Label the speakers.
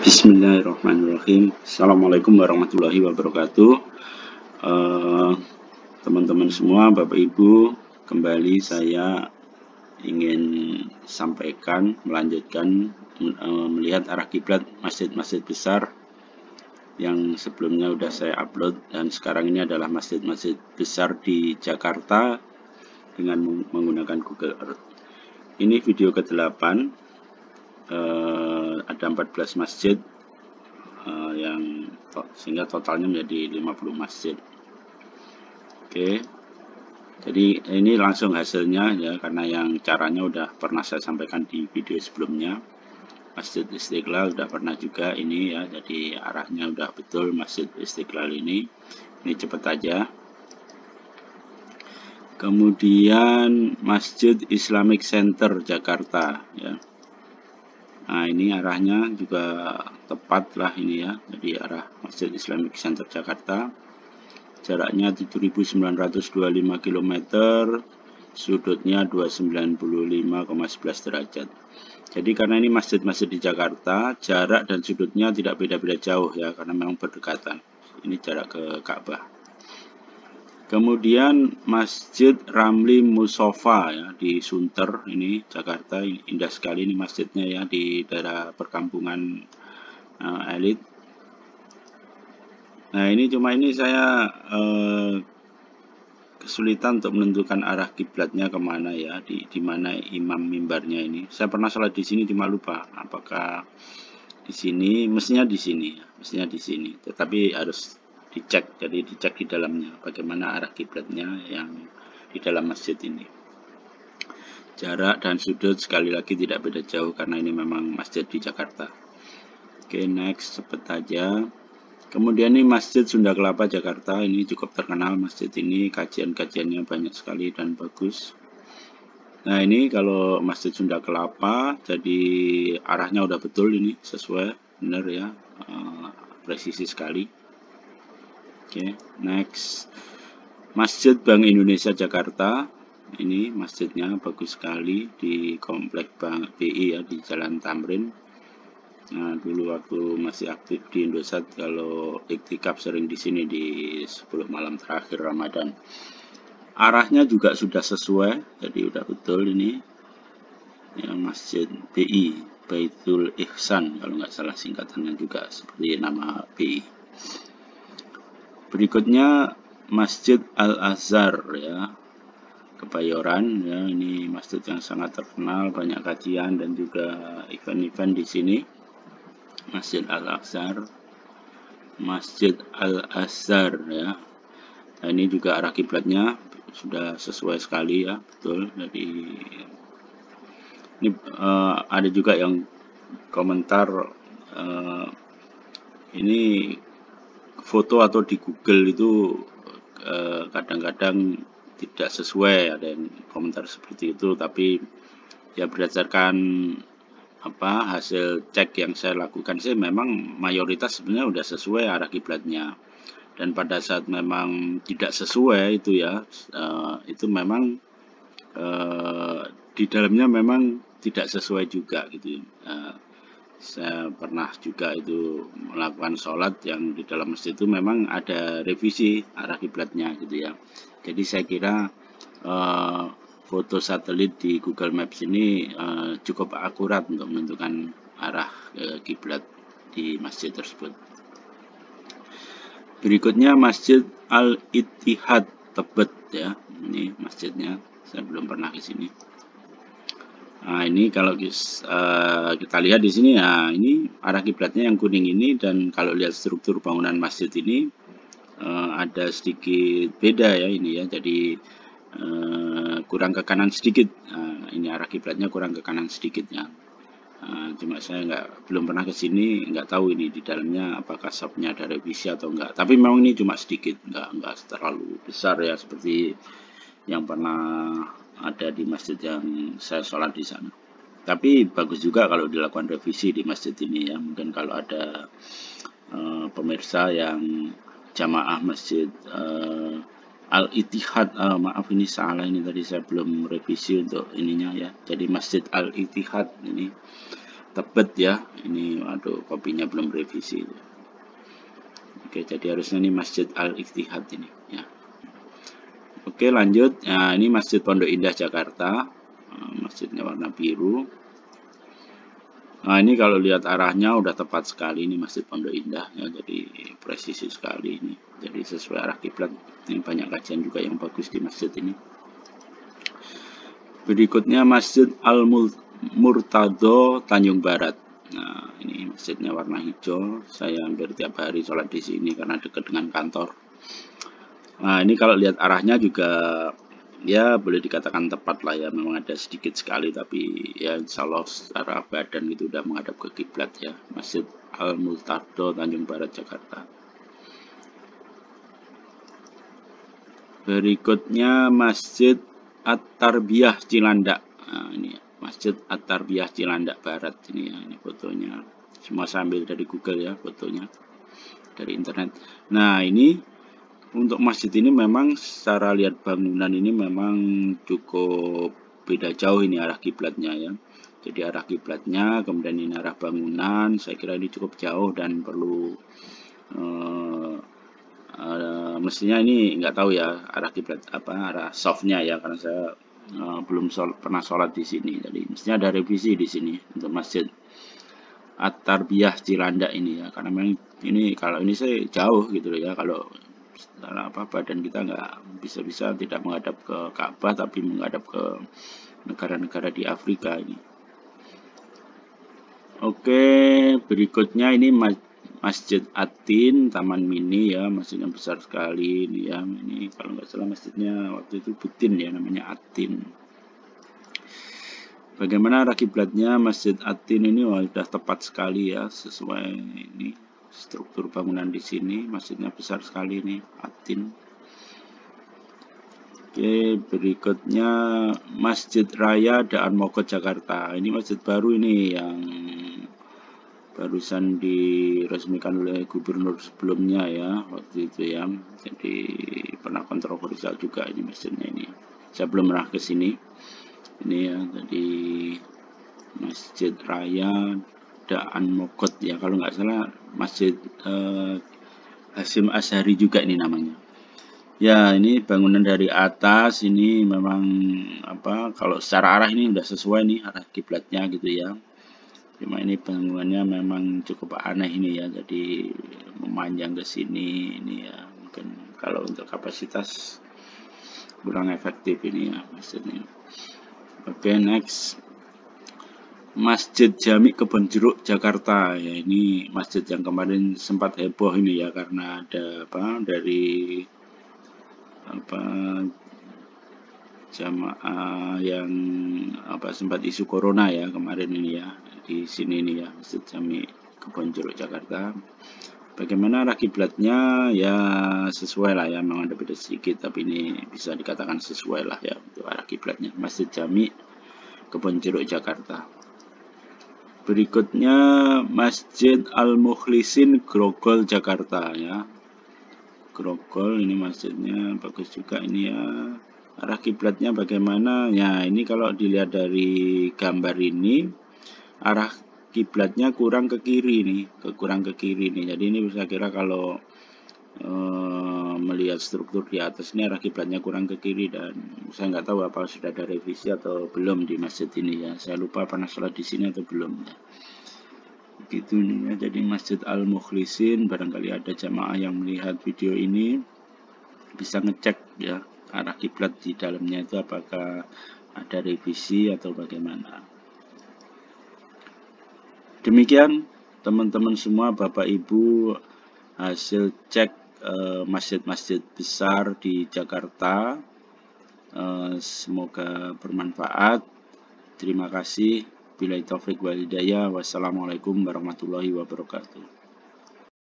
Speaker 1: Bismillahirrahmanirrahim. Assalamualaikum warahmatullahi wabarakatuh. Teman-teman semua, Bapak Ibu, kembali saya ingin sampaikan, melanjutkan melihat arah kiblat masjid-masjid besar yang sebelumnya sudah saya upload, dan sekarang ini adalah masjid-masjid besar di Jakarta dengan menggunakan Google Earth. Ini video ke-8. Ada 14 masjid yang sehingga totalnya menjadi 50 masjid. Oke, jadi ini langsung hasilnya ya, karena yang caranya udah pernah saya sampaikan di video sebelumnya. Masjid Istiqlal udah pernah juga ini ya, jadi arahnya udah betul Masjid Istiqlal ini cepet aja. Kemudian Masjid Islamic Center Jakarta ya. Nah, ini arahnya juga tepat lah ini ya. Jadi arah Masjid Islamic Center Jakarta. Jaraknya 7.925 km, sudutnya 295,11 derajat. Jadi karena ini masjid-masjid di Jakarta, jarak dan sudutnya tidak beda-beda jauh ya, karena memang berdekatan. Ini jarak ke Ka'bah. Kemudian Masjid Ramli Musofa ya, di Sunter ini Jakarta. Indah sekali ini masjidnya ya, di daerah perkampungan elit. Nah, ini saya kesulitan untuk menentukan arah kiblatnya kemana ya, di mana imam mimbarnya ini. Saya pernah sholat di sini cuma lupa apakah di sini, mestinya di sini ya, mestinya di sini. Tetapi harus dicek, jadi dicek di dalamnya bagaimana arah kiblatnya yang di dalam masjid ini. Jarak dan sudut sekali lagi tidak beda jauh karena ini memang masjid di Jakarta. Oke, next, cepet aja. Kemudian ini Masjid Sunda Kelapa Jakarta, ini cukup terkenal masjid ini, kajian-kajiannya banyak sekali dan bagus. Nah, ini kalau Masjid Sunda Kelapa, jadi arahnya udah betul ini, sesuai, benar ya, presisi sekali. Oke, next. Masjid Bank Indonesia Jakarta. Ini masjidnya bagus sekali di komplek Bank BI ya, di Jalan Tamrin. Nah, dulu waktu masih aktif di Indosat, kalau iktikaf sering di sini di 10 malam terakhir Ramadan. Arahnya juga sudah sesuai, jadi udah betul ini. Ya, Masjid BI, Baitul Ihsan kalau nggak salah singkatannya juga seperti nama BI. Berikutnya Masjid Al-Azhar ya, Kebayoran ya, ini masjid yang sangat terkenal, banyak kajian dan juga event-event di sini. Masjid Al-Azhar, Masjid Al-Azhar ya. Nah, ini juga arah kiblatnya sudah sesuai sekali ya, betul. Jadi ini ada juga yang komentar ini foto atau di Google itu kadang-kadang tidak sesuai, ada yang komentar seperti itu, tapi ya berdasarkan hasil cek yang saya lakukan sih memang mayoritas sebenarnya udah sesuai arah kiblatnya. Dan pada saat memang tidak sesuai itu ya, itu memang di dalamnya memang tidak sesuai juga gitu. Saya pernah juga itu melakukan sholat yang di dalam masjid itu memang ada revisi arah kiblatnya gitu ya. Jadi saya kira foto satelit di Google Maps ini cukup akurat untuk menentukan arah kiblat di masjid tersebut. Berikutnya Masjid Al-Ittihad Tebet ya, ini masjidnya, saya belum pernah ke sini. Nah, ini kalau kita lihat di sini ya, ini arah kiblatnya yang kuning ini, dan kalau lihat struktur bangunan masjid ini ada sedikit beda ya ini ya, jadi kurang ke kanan sedikit. Ini arah kiblatnya kurang ke kanan sedikit ya. Cuma saya belum pernah ke sini, nggak tahu ini di dalamnya apakah shopnya ada revisi atau enggak. Tapi memang ini cuma sedikit, nggak terlalu besar ya seperti yang pernah ada di masjid yang saya sholat di sana. Tapi bagus juga kalau dilakukan revisi di masjid ini ya. Mungkin kalau ada pemirsa yang jamaah masjid Al-Ittihad, maaf ini salah, ini tadi saya belum revisi untuk ininya ya. Jadi Masjid Al-Ittihad ini Tebet ya. Ini waduh, kopinya belum revisi. Oke, jadi harusnya ini Masjid Al-Ittihad ini ya. Oke, lanjut. Nah, ini Masjid Pondok Indah Jakarta. Masjidnya warna biru. Nah, ini kalau lihat arahnya udah tepat sekali ini Masjid Pondok Indah ya, jadi presisi sekali ini. Jadi sesuai arah kiblat. Ini banyak kajian juga yang bagus di masjid ini. Berikutnya Masjid Al-Murtado Tanjung Barat. Nah, ini masjidnya warna hijau. Saya hampir tiap hari sholat di sini karena dekat dengan kantor. Nah, ini kalau lihat arahnya juga ya boleh dikatakan tepat lah ya. Memang ada sedikit sekali, tapi ya insya Allah secara badan itu udah menghadap ke kiblat ya. Masjid Al-Murtado Tanjung Barat Jakarta. Berikutnya Masjid At-Tarbiyah Cilandak. Nah, ini Masjid At-Tarbiyah Cilandak Barat ini ya, ini fotonya. Semua saya ambil dari Google ya fotonya, dari internet. Nah, ini untuk masjid ini memang secara lihat bangunan ini memang cukup beda jauh ini arah kiblatnya ya. Jadi arah kiblatnya, kemudian ini arah bangunan, saya kira ini cukup jauh dan perlu mestinya ini nggak tahu ya arah kiblat apa, arah softnya ya, karena saya belum pernah sholat di sini. Jadi mestinya ada revisi di sini untuk Masjid At-Tarbiyah Cilandak ini ya, karena memang ini kalau ini saya jauh gitu loh ya, kalau apa badan kita nggak bisa tidak menghadap ke Ka'bah tapi menghadap ke negara-negara di Afrika ini. Oke, berikutnya ini Masjid Atin Taman Mini ya, masjidnya besar sekali ini ya. Ini kalau nggak salah masjidnya waktu itu Butin ya, namanya Atin. Bagaimana arah kiblatnya Masjid Atin ini? Wah, sudah tepat sekali ya, sesuai ini struktur bangunan di sini. Masjidnya besar sekali ini Atin. Oke, berikutnya Masjid Raya Daan Mogot Jakarta. Ini masjid baru ini yang barusan diresmikan oleh gubernur sebelumnya ya, waktu itu ya. Jadi pernah kontroversial juga ini masjidnya ini. Saya belum pernah ke sini. Ini ya, jadi Masjid Raya Daan Mogot ya, kalau nggak salah Masjid Hasyim Asy'ari juga ini namanya. Ya, ini bangunan dari atas ini memang apa, kalau secara arah ini udah sesuai nih arah kiblatnya gitu ya. Cuma ini bangunannya memang cukup aneh ini ya, jadi memanjang ke sini ini ya. Mungkin kalau untuk kapasitas kurang efektif ini ya masjidnya. Oke, next. Masjid Jami Kebonjeruk Jakarta ya, ini masjid yang kemarin sempat heboh ini ya, karena ada apa dari apa jamaah yang apa sempat isu corona ya kemarin ini ya, di sini nih ya, Masjid Jami Kebonjeruk Jakarta. Bagaimana arah kiblatnya ya, sesuai lah ya, memang ada beda sedikit tapi ini bisa dikatakan sesuai lah ya untuk arah kiblatnya Masjid Jami Kebonjeruk Jakarta. Berikutnya Masjid Al-Mukhlisin Grogol Jakarta ya. Grogol ini masjidnya bagus juga ini ya. Arah kiblatnya bagaimana? Ya, ini kalau dilihat dari gambar ini arah kiblatnya kurang ke kiri nih, kurang ke kiri nih. Jadi ini bisa kira kalau melihat struktur di atas ini arah kiblatnya kurang ke kiri, dan saya nggak tahu apa sudah ada revisi atau belum di masjid ini ya. Saya lupa pernah sholat di sini atau belum ya. Gitu nih ya, jadi Masjid Al-Mukhlisin, barangkali ada jamaah yang melihat video ini bisa ngecek ya arah kiblat di dalamnya itu apakah ada revisi atau bagaimana. Demikian teman-teman semua, Bapak Ibu, hasil cek masjid-masjid besar di Jakarta. Semoga bermanfaat. Terima kasih. Billahi taufik wal hidayah. Wassalamualaikum warahmatullahi wabarakatuh.